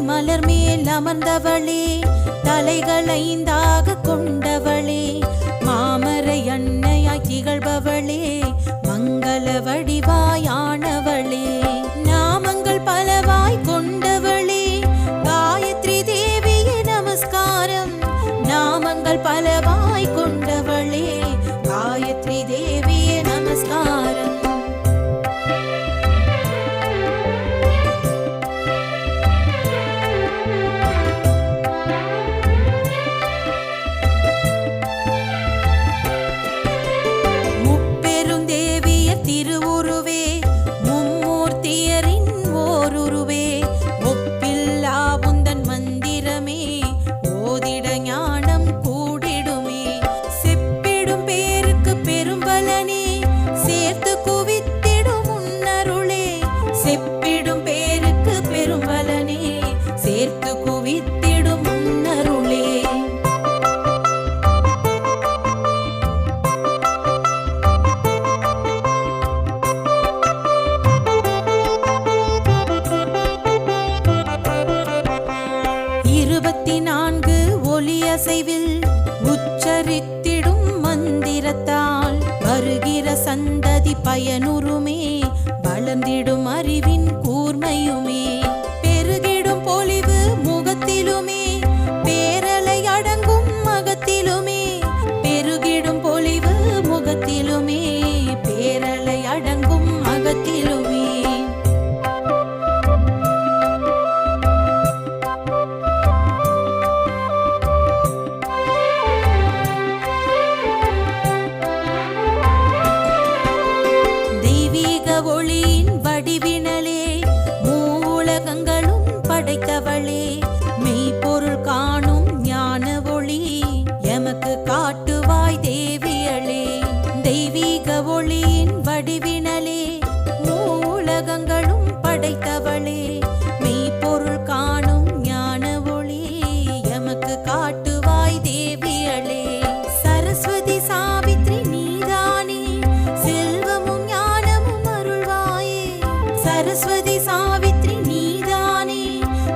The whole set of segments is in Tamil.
மலர் மேல் அமர்ந்தவளே, தலைகள் ஐந்தாக கொண்டவளே, மாமரை அன்னையாய் திகழ்பவளே, மங்கள வடிவாயானவளே, நாமங்கள் பலவாய் கொண்டவளே, காயத்ரி தேவியே நமஸ்காரம். நாமங்கள் பலவாய் கொண்டவளே, காயத்ரி தேவியே நமஸ்காரம். திருவுருவே மும்மூர்த்தியரின் ஓருருவே, ஒப்பில்லா உந்தன் மந்திரமே, ஓதிட ஞானம் கூடிடுமே, செப்பிடும் பேருக்கு பெரும்பலனே, சேர்த்து குவித்திடும் முன்னருளே, செப்பிடும் பேருக்கு பெரும்பலனே, சேர்த்து குவித்திடும் முன்னருளே. அசைவில் உச்சரித்திடும் மந்திரத்தால் வருகிற சந்ததி பயனுறுமே, வளர்ந்திடும் அறிவின் கூர்மையுமே, பெருகிடும் பொலிவு முகத்திலுமே, பேரலை அடங்கும் மகத்திலுமே, பெருகிடும் பொலிவு முகத்திலுமே, பேரலை அடங்கும் மகத்திலுமே. ஒளியின் வடிவினலே, மூலகங்களும் படைத்தவளே, மெய்ப்பொருள் காணும் ஞான ஒளி, எமக்கு காட்டுவாய் தேவியளே. தெய்வீக ஒளியின் வடிவினலே, மூலகங்களும் படைத்தவளே, மெய்ப்பொருள் காணும் ஞான ஒளி, எமக்கு காட்டுவாய் தேவியளே. சரஸ்வதி சாவித்ரி நீதானே, செல்வமும் சரஸ்வதி சாவித்ரி நீதானே,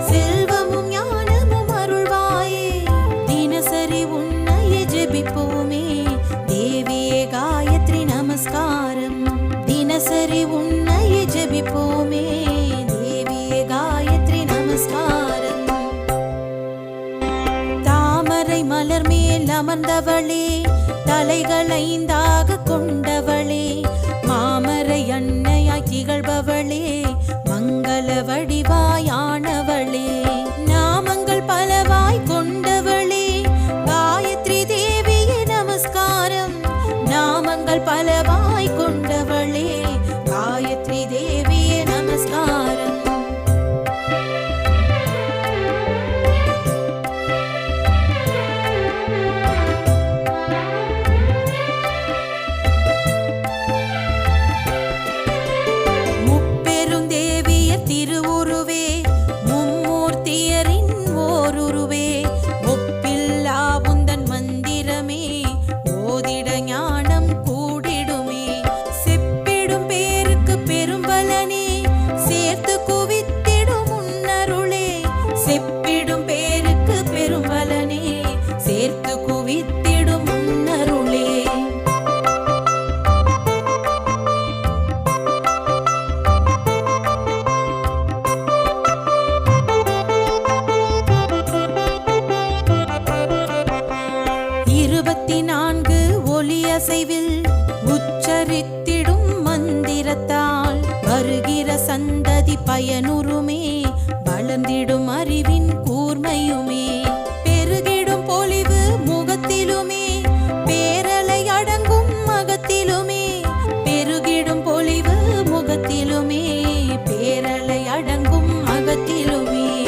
செல்வமும் ஞானமும் அருள்வாயே, தினசரி உன்னையே ஜெபிப்போமே, தேவியே காயத்ரி நமஸ்காரம். தினசரி உன்னையே ஜெபிப்போமே, தேவியே காயத்ரி நமஸ்காரம். தாமரை மலர் மேல் அமர்ந்தவளே, தலைகள் ஐந்தாக கொண்டவளே, மாமரை அன்னையாய் திகழ்பவளே, மங்கள வடிவாயானவளே, நாமங்கள் பலவாய் கொண்டவளே, காயத்ரி தேவியே நமஸ்காரம். நாமங்கள் பலவாய் கொண்டவளே, காயத்ரி தேவியே நமஸ்காரம். திருவுருவே மும்மூர்த்தியரின் ஓருருவே, ஒப்பில்லா உந்தன் மந்திரமே, ஓதிட ஞானம் கூடிடுமே, செப்பிடும் பேருக்கு பெரும்பலனே, சேர்த்து குவித்திடும் முன்னருளே, செப்பிடும் பேருக்கு பெரும்பலனே, சேர்த்து குவித்திடும் முன்னருளே. அசைவில் உச்சரித்திடும் மந்திரத்தால் வருகிற சந்ததி பயனுறுமே, வளர்ந்திடும் அறிவின் கூர்மையுமே, பெருகிடும் பொலிவு முகத்திலுமே,